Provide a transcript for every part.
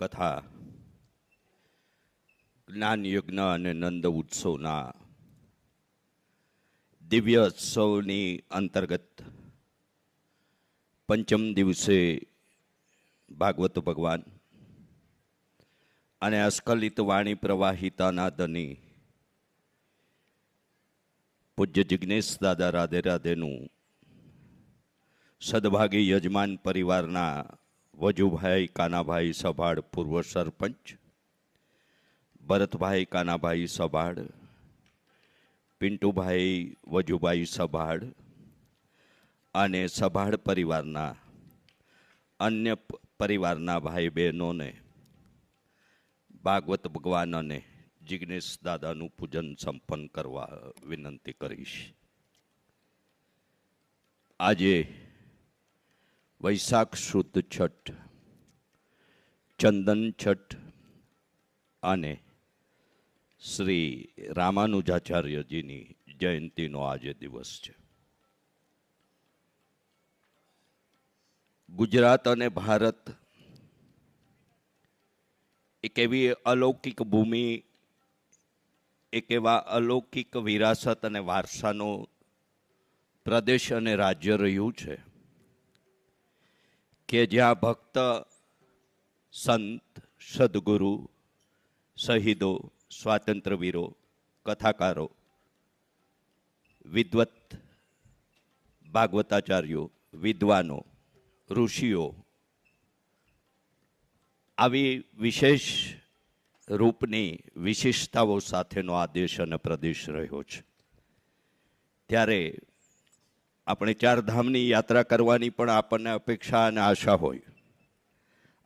કથા જ્ઞાન યજ્ઞ અને નંદ ઉત્સવના દિવ્ય ઉત્સવની અંતર્ગત પંચમ દિવસે ભાગવત ભગવાન અને અસ્ખલિત વાણી પ્રવાહિતાના ધની પૂજ્ય જિજ્ઞેશ દાદા રાધે રાધેનું સદભાગી યજમાન પરિવારના વજુભાઈ કાનાભાઈ સભાડ પૂર્વ સરપંચ, ભરતભાઈ કાનાભાઈ સભાડ, પિન્ટુભાઈ વજુભાઈ સભાડ અને સભાડ પરિવારના અન્ય પરિવારના ભાઈ બહેનોને ભાગવત ભગવાન અને જિજ્ઞેશ દાદાનું પૂજન સંપન્ન કરવા વિનંતી કરીશ. આજે વૈશાખ શુદ્ધ છઠ, ચંદન છઠ અને શ્રી રામાનુજાચાર્યજીની જયંતિનો આજે દિવસ છે. ગુજરાત અને ભારત એક એવી અલૌકિક ભૂમિ, એક એવા અલૌકિક વિરાસત અને વારસાનો પ્રદેશ અને રાજ્ય રહ્યું છે કે જ્યાં ભક્ત, સંત, સદગુરુ, શહીદો, સ્વાતંત્ર્યવીરો, કથાકારો, વિદ્વત, ભાગવતાચાર્યો, વિદ્વાનો, ઋષિઓ આવી વિશેષ રૂપની વિશેષતાઓ સાથેનો આ દેશ અને પ્રદેશ રહ્યો છે. ત્યારે આપણે ચારધામની યાત્રા કરવાની પણ આપણને અપેક્ષા અને આશા હોય.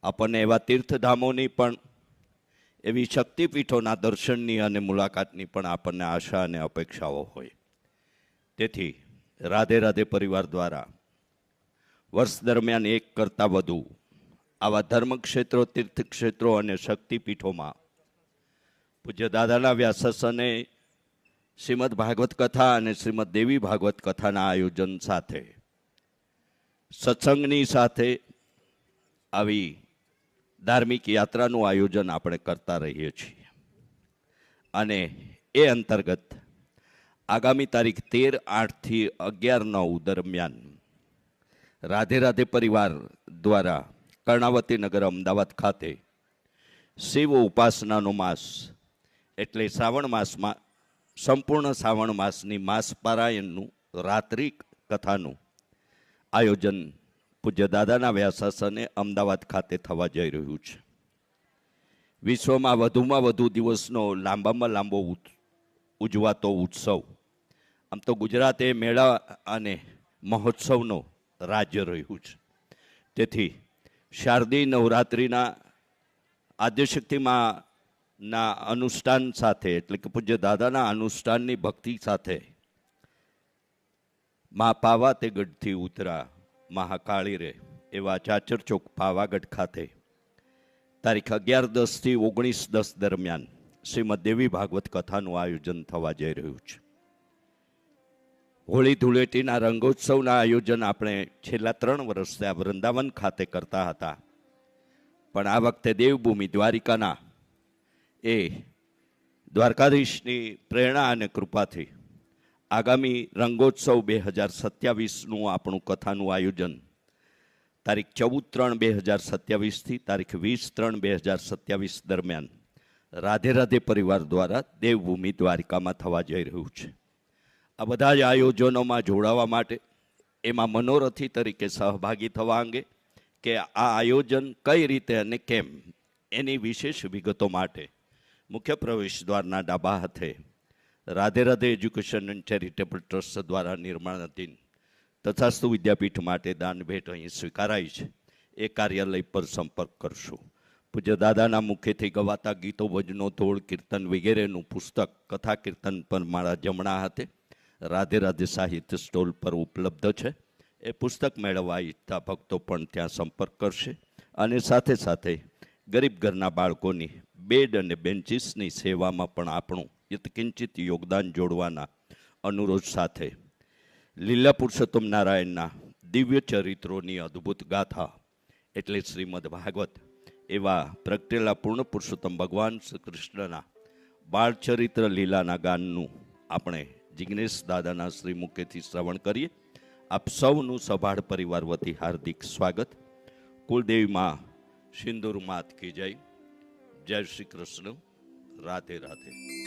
આપણને એવા તીર્થધામોની પણ, એવી શક્તિપીઠોના દર્શનની અને મુલાકાતની પણ આપણને આશા અને અપેક્ષાઓ હોય. તેથી રાધે રાધે પરિવાર દ્વારા વર્ષ દરમિયાન એક કરતાં વધુ આવા ધર્મક્ષેત્રો, તીર્થક્ષેત્રો અને શક્તિપીઠોમાં પૂજ્ય દાદાના વ્યાસાસને શ્રીમદ ભાગવત કથા અને શ્રીમદ દેવી ભાગવત કથાના આયોજન સાથે, સત્સંગની સાથે આવી ધાર્મિક યાત્રાનું આયોજન આપણે કરતા રહીએ છીએ. અને એ અંતર્ગત આગામી તારીખ 13/8 થી 11/9 દરમિયાન રાધે રાધે પરિવાર દ્વારા કર્ણાવતી નગર અમદાવાદ ખાતે શિવ ઉપાસનાનો માસ એટલે શ્રાવણ માસમાં સંપૂર્ણ શ્રાવણ માસની માસ પારાયણનું રાત્રિ કથાનું આયોજન પૂજ્ય દાદાના વ્યાસાસને અમદાવાદ ખાતે થવા જઈ રહ્યું છે. વિશ્વમાં વધુમાં વધુ દિવસનો લાંબામાં લાંબો ઉજવાતો ઉત્સવ. આમ તો ગુજરાત એ મેળા અને મહોત્સવનો રાજ્ય રહ્યું છે. તેથી શારદીય નવરાત્રિના આદ્યશક્તિમાંના અનુષ્ઠાન સાથે, એટલે કે પૂજ્ય દાદાના અનુષ્ઠાનની ભક્તિ સાથે મા પાવા તે ગઢથી ઉતરા મહાકાળી રે એવા ચાચર ચોક પાવાગઢ ખાતે તારીખ 11/10 થી 19/10 દરમિયાન શ્રીમદ દેવી ભાગવત કથાનું આયોજન થવા જઈ રહ્યું છે. હોળી ધૂળેટીના રંગોત્સવના આયોજન આપણે છેલ્લા 3 વર્ષથી આ વૃંદાવન ખાતે કરતા હતા. પણ આ વખતે દેવભૂમિ દ્વારિકાના એ દ્વારકાધીશની પ્રેરણા અને કૃપાથી આગામી રંગોત્સવ 2027નું આપણું કથાનું આયોજન તારીખ 14/3/2027 થી તારીખ 20/3/2027 દરમિયાન રાધે રાધે પરિવાર દ્વારા દેવભૂમિ દ્વારિકામાં થવા જઈ રહ્યું છે. આ બધા જ આયોજનોમાં જોડાવા માટે, એમાં મનોરથી તરીકે સહભાગી થવા અંગે કે આ આયોજન કઈ રીતે અને કેમ, એની વિશેષ વિગતો માટે મુખ્ય પ્રવેશ દ્વારના ડાબા હાથે Radhe Radhe education and charitable trust દ્વારા નિર્માણાધીન તથાસ્તુ વિદ્યાપીઠ માટે દાન ભેટ અહીં સ્વીકારાય છે. એ કાર્યાલય પર સંપર્ક કરશો. પૂજ્ય દાદાના મુખેથી ગવાતા ગીતો, ભજનો, ધોળ, કીર્તન વગેરેનું પુસ્તક કથા કીર્તન પર મારા જમણા હાથે રાધે રાધે સાહિત્ય સ્ટોલ પર ઉપલબ્ધ છે. એ પુસ્તક મેળવવા ઈચ્છતા ભક્તો પણ ત્યાં સંપર્ક કરશે. અને સાથે સાથે ગરીબ ઘરના બાળકોની બેડ અને બેન્ચીસની સેવામાં પણ આપણું યત્કિંચિત યોગદાન જોડવાના અનુરોધ સાથે લીલા પુરુષોત્તમ નારાયણના દિવ્ય ચરિત્રોની અદ્ભુત ગાથા એટલે શ્રીમદ ભાગવત એવા પ્રગટેલા પૂર્ણ પુરુષોત્તમ ભગવાન શ્રી કૃષ્ણના બાળચરિત્ર લીલાના ગાનનું આપણે જિગ્નેશ દાદાના શ્રી મુખેથી શ્રવણ કરીએ. આપ સૌનું સભાળ પરિવાર વતી હાર્દિક સ્વાગત. કુલદેવી માં સિંદૂર માત કી જય. જય શ્રી કૃષ્ણ. રાધે રાધે.